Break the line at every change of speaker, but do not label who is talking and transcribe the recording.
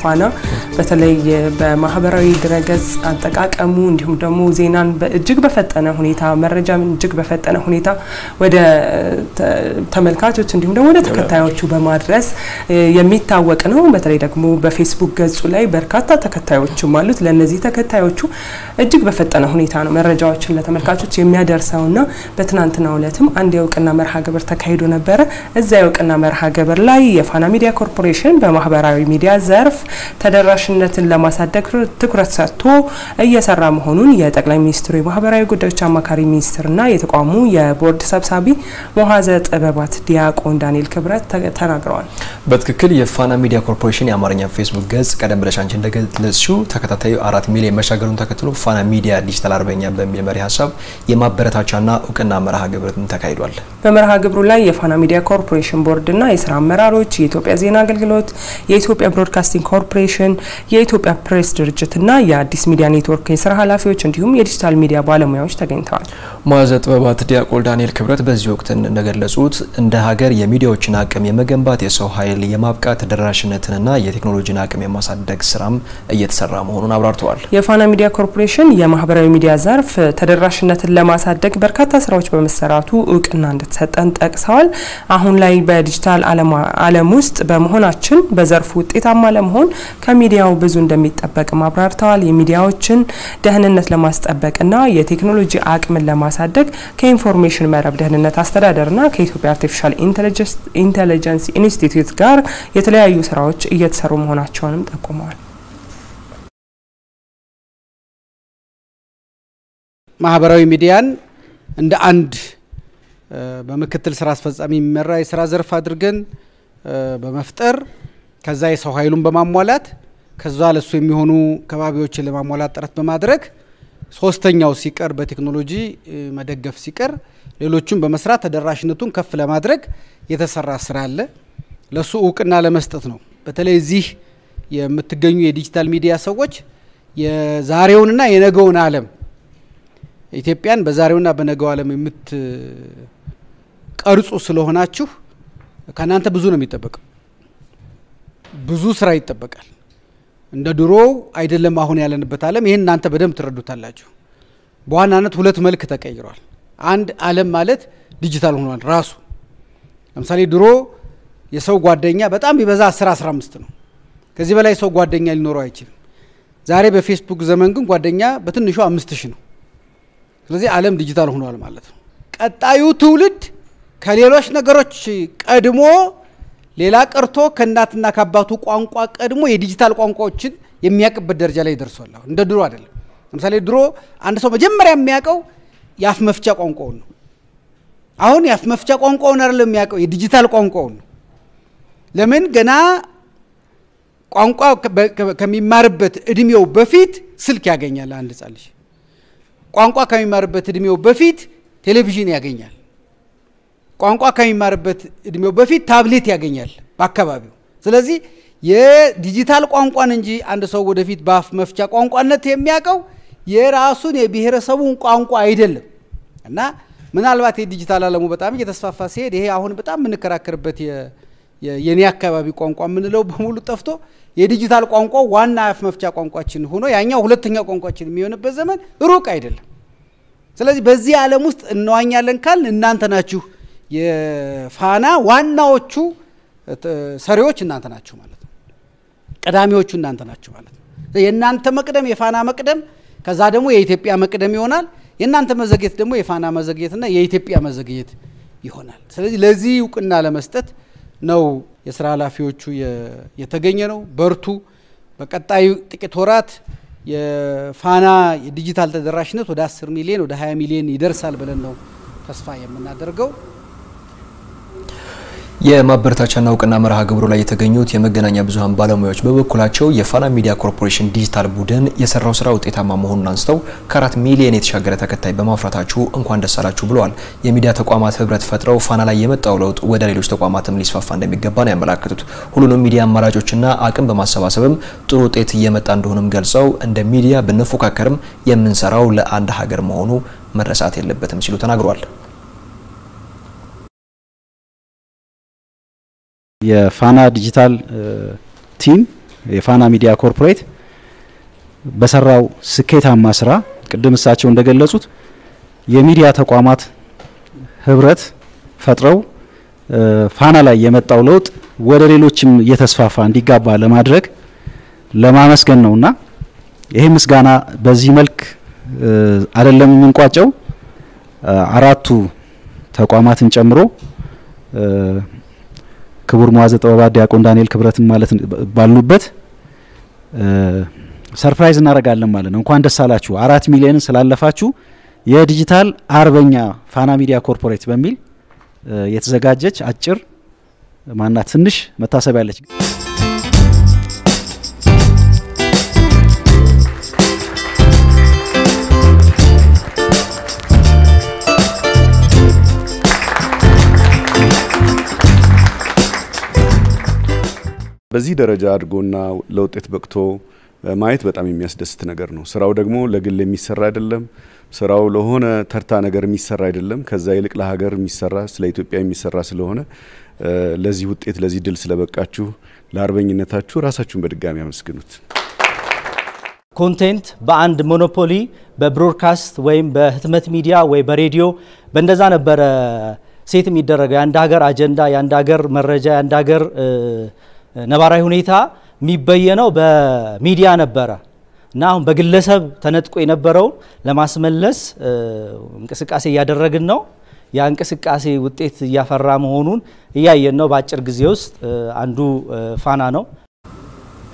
ፋና በተለይ በማህበራዊ ድረገጽ አጠቃቀሙ እንዲሁም ደግሞ ዜናን እጅግ በፈጠነ ሁኔታ መረጃን እጅግ በፈጠነ ሁኔታ ወደ ተመልካቾች እንዲሁም ደግሞ ወደ ተከታዮቹ በማድረስ የሚታወቅ ነው። በተለይ ደግሞ በፌስቡክ ገጹ ላይ በርካታ ተከታዮችም አሉት። ለነዚህ ተከታዮቹ እጅግ በፈጠነ ሁኔታ ነው መረጃዎችን ለተመልካቾች የሚያደርሰውና በትናንትናው ዕለትም አንድ የውቅና መርሃ ግብር ተካሂዶ ነበር። እዛ የውቅና መርሃ ግብር ላይ የፋና ሚዲያ ኮርፖሬሽን በማህበራዊ ሚዲያ ዘርፍ ተደራሽነትን ለማሳደግ ትኩረት ሰጥቶ እየሰራ መሆኑን የጠቅላይ ሚኒስትሩ የማህበራዊ ጉዳዮች አማካሪ ሚኒስትርና የተቋሙ የቦርድ ሰብሳቢ መዋዘ ጥበባት ዲያቆን ዳንኤል ክብረት ተናግረዋል።
በትክክል የፋና ሚዲያ ኮርፖሬሽን የአማርኛ ፌስቡክ ገጽ ቀደም ብለሽ አንቺ እንደገለጽሽው ተከታታዩ 4 ሚሊዮን መሻገሩን ተከትሎ ፋና ሚዲያ ዲጂታል አርበኛ በሚል መሪ ሐሳብ የማበረታቻና እውቅና መርሃ ግብርም ተካሂዷል።
በመርሃ ግብሩ ላይ የፋና ሚዲያ ኮርፖሬሽን ቦርድና የሥራ አመራሮች፣ የኢትዮጵያ ዜና አገልግሎት፣ የኢትዮጵያ ብሮድካስቲንግ ኮርፖሬሽን፣ የኢትዮጵያ ፕሬስ ድርጅትና የአዲስ ሚዲያ ኔትወርክ የሥራ ኃላፊዎች እንዲሁም የዲጂታል ሚዲያ ባለሙያዎች ተገኝተዋል። መዋዘ ጥበባት ዲያቆን ዳንኤል ክብረት በዚህ ወቅት እንደገለጹት እንደ ሀገር የሚዲያዎችን አቅም የመገንባት የሰው ኃይል የማብቃት ተደራሽነትንና የቴክኖሎጂን አቅም የማሳደግ ስራም እየተሰራ መሆኑን አብራርተዋል። የፋና ሚዲያ ኮርፖሬሽን የማህበራዊ ሚዲያ ዘርፍ ተደራሽነትን ለማሳደግ በርካታ ስራዎች በመሰራቱ እውቅና እንደተሰጠን ጠቅሰዋል። አሁን ላይ በዲጂታል ዓለም ውስጥ በመሆናችን በዘርፉ ውጤታማ ለመሆን ከሚዲያው ብዙ እንደሚጠበቅ አብራርተዋል። የሚዲያዎችን ደህንነት ለማስጠበቅና የቴክኖሎጂ አቅምን ለማሳደግ ከኢንፎርሜሽን መረብ ደህንነት አስተዳደርና ከኢትዮጵያ አርቲፊሻል ኢንተለጀንስ ኢንስቲትዩት ጋር የተለያዩ ስራዎች እየተሰሩ መሆናቸውንም ጠቁመዋል።
ማህበራዊ ሚዲያን እንደ አንድ በመከተል ስራ አስፈጻሚ የሚመራ የስራ ዘርፍ አድርገን በመፍጠር ከዛ የሰው ኃይሉን በማሟላት ከዛ ለሱ የሚሆኑ ከባቢዎችን ለማሟላት ጥረት በማድረግ ሶስተኛው ሲቀር በቴክኖሎጂ መደገፍ ሲቀር ሌሎቹን በመስራት ተደራሽነቱን ከፍ ለማድረግ የተሰራ ስራ አለ። ለሱ እውቅና ለመስጠት ነው። በተለይ እዚህ የምትገኙ የዲጂታል ሚዲያ ሰዎች የዛሬውንና የነገውን ዓለም ኢትዮጵያን በዛሬውና በነገው ዓለም የምትቀርጹ ስለሆናችሁ ከናንተ ብዙ ነው የሚጠበቀው። ብዙ ስራ ይጠበቃል። እንደ ድሮው አይደለም አሁን ያለንበት ዓለም። ይሄን እናንተ በደንብ ትረዱታላችሁ። በዋናነት ሁለት መልክ ተቀይሯል። አንድ ዓለም ማለት ዲጂታል ሆኗል ራሱ። ለምሳሌ ድሮ የሰው ጓደኛ በጣም ይበዛ 10-15 ነው። ከዚህ በላይ ሰው ጓደኛ ሊኖረው አይችልም። ዛሬ በፌስቡክ ዘመን ግን ጓደኛ በትንሹ 5000 ነው። ስለዚህ ዓለም ዲጂታል ሆኗል ማለት ነው። ቀጣዩ ትውልድ ከሌሎች ነገሮች ቀድሞ ሌላ ቀርቶ ከናትና ከአባቱ ቋንቋ ቀድሞ የዲጂታል ቋንቋዎችን የሚያቀበት ደረጃ ላይ ደርሷል። እንደ ድሮ አይደለም። ለምሳሌ ድሮ አንድ ሰው መጀመሪያ የሚያቀው የአፍ መፍቻ ቋንቋውን ነው። አሁን የአፍ መፍቻ ቋንቋውን አይደለም የሚያቀው የዲጂታል ቋንቋውን ነው። ለምን ገና ቋንቋ ከሚማርበት እድሜው በፊት ስልክ ያገኛል። አንድ ጻልሽ ቋንቋ ከሚማርበት እድሜው በፊት ቴሌቪዥን ያገኛል። ቋንቋ ከሚማርበት እድሜው በፊት ታብሌት ያገኛል በአካባቢው። ስለዚህ የዲጂታል ቋንቋን እንጂ አንድ ሰው ወደፊት በአፍ መፍቻ ቋንቋነት የሚያቀው የራሱን የብሔረሰቡን ቋንቋ አይደለም። እና ምናልባት የዲጂታል ዓለሙ በጣም እየተስፋፋ ሲሄድ ይሄ አሁን በጣም ምንከራከርበት የኔ አካባቢ ቋንቋ ምንለው በሙሉ ጠፍቶ የዲጂታል ቋንቋ ዋና አፍ መፍቻ ቋንቋችን ሆኖ ያኛው ሁለተኛ ቋንቋችን የሚሆንበት ዘመን ሩቅ አይደለም። ስለዚህ በዚህ ዓለም ውስጥ እንዋኛለን ካል እናንተ ናችሁ የፋና ዋናዎቹ ሰሪዎች እናንተ ናችሁ ማለት ነው። ቀዳሚዎቹ እናንተ ናችሁ ማለት ነው። የእናንተ መቅደም የፋና መቅደም ከዛ ደግሞ የኢትዮጵያ መቅደም ይሆናል። የእናንተ መዘግየት ደግሞ የፋና መዘግየትና የኢትዮጵያ መዘግየት ይሆናል። ስለዚህ ለዚህ እውቅና ለመስጠት ነው የሥራ ኃላፊዎቹ የተገኘ ነው። በርቱ። በቀጣዩ ጥቂት ወራት የፋና የዲጂታል ተደራሽነት ወደ 10 ሚሊዮን ወደ 20 ሚሊዮን ይደርሳል ብለን ነው ተስፋ የምናደርገው።
የማበረታቻና እውቅና መርሃ ግብሩ ላይ የተገኙት የመገናኛ ብዙሃን ባለሙያዎች በበኩላቸው የፋና ሚዲያ ኮርፖሬሽን ዲጂታል ቡድን የሰራው ስራ ውጤታማ መሆኑን አንስተው ከ4 ሚሊዮን የተሻገረ ተከታይ በማፍራታችሁ እንኳን ደስ አላችሁ ብለዋል። የሚዲያ ተቋማት ህብረት ፈጥረው ፋና ላይ የመጣው ለውጥ ወደ ሌሎች ተቋማትም ሊስፋፋ እንደሚገባ ነው ያመላክቱት። ሁሉንም ሚዲያ አማራጮችና አቅም በማሰባሰብም ጥሩ ውጤት እየመጣ እንደሆነም ገልጸው እንደ ሚዲያ ብንፎካከርም የምንሰራው ለአንድ ሀገር መሆኑ መረሳት የለበትም ሲሉ ተናግረዋል።
የፋና ዲጂታል ቲም የፋና ሚዲያ ኮርፖሬት በሰራው ስኬታማ ስራ ቅድም እሳቸው እንደገለጹት የሚዲያ ተቋማት ህብረት ፈጥረው ፋና ላይ የመጣው ለውጥ ወደ ሌሎችም እየተስፋፋ እንዲጋባ ለማድረግ ለማመስገን ነውና ይሄ ምስጋና በዚህ መልክ አይደለም የምንቋጨው አራቱ ተቋማትን ጨምሮ ክቡር መዋዘ ጥበባት ዲያቆን ዳንኤል ክብረትን ማለት ባሉበት ሰርፕራይዝ እናረጋለን ማለት ነው። እንኳን ደስ አላችሁ 4 ሚሊዮን ስላለፋችሁ የዲጂታል አርበኛ ፋና ሚዲያ ኮርፖሬት በሚል የተዘጋጀች አጭር ማናት ትንሽ መታሰቢያ አለች።
በዚህ ደረጃ አድርጎና ለውጤት በቅቶ ማየት በጣም የሚያስደስት ነገር ነው። ስራው ደግሞ ለግል የሚሰራ አይደለም። ስራው ለሆነ ተርታ ነገር የሚሰራ አይደለም። ከዛ ይልቅ ለሀገር የሚሰራ ስለ ኢትዮጵያ የሚሰራ ስለሆነ ለዚህ ውጤት ለዚህ ድል ስለበቃችሁ ለአርበኝነታችሁ ራሳችሁን በድጋሚ አመስግኑት።
ኮንቴንት በአንድ ሞኖፖሊ በብሮድካስት ወይም በህትመት ሚዲያ ወይ በሬዲዮ በእንደዛ ነበር ሴት የሚደረገው የአንድ ሀገር አጀንዳ የአንድ ሀገር መረጃ የአንድ ሀገር ነባራዊ ሁኔታ የሚበየነው በሚዲያ ነበረ እና አሁን በግለሰብ ተነጥቆ የነበረው ለማስመለስ እንቅስቃሴ ያደረግን ነው። ያ እንቅስቃሴ ውጤት ያፈራ መሆኑን እያየን ነው። በአጭር ጊዜ ውስጥ አንዱ ፋና ነው።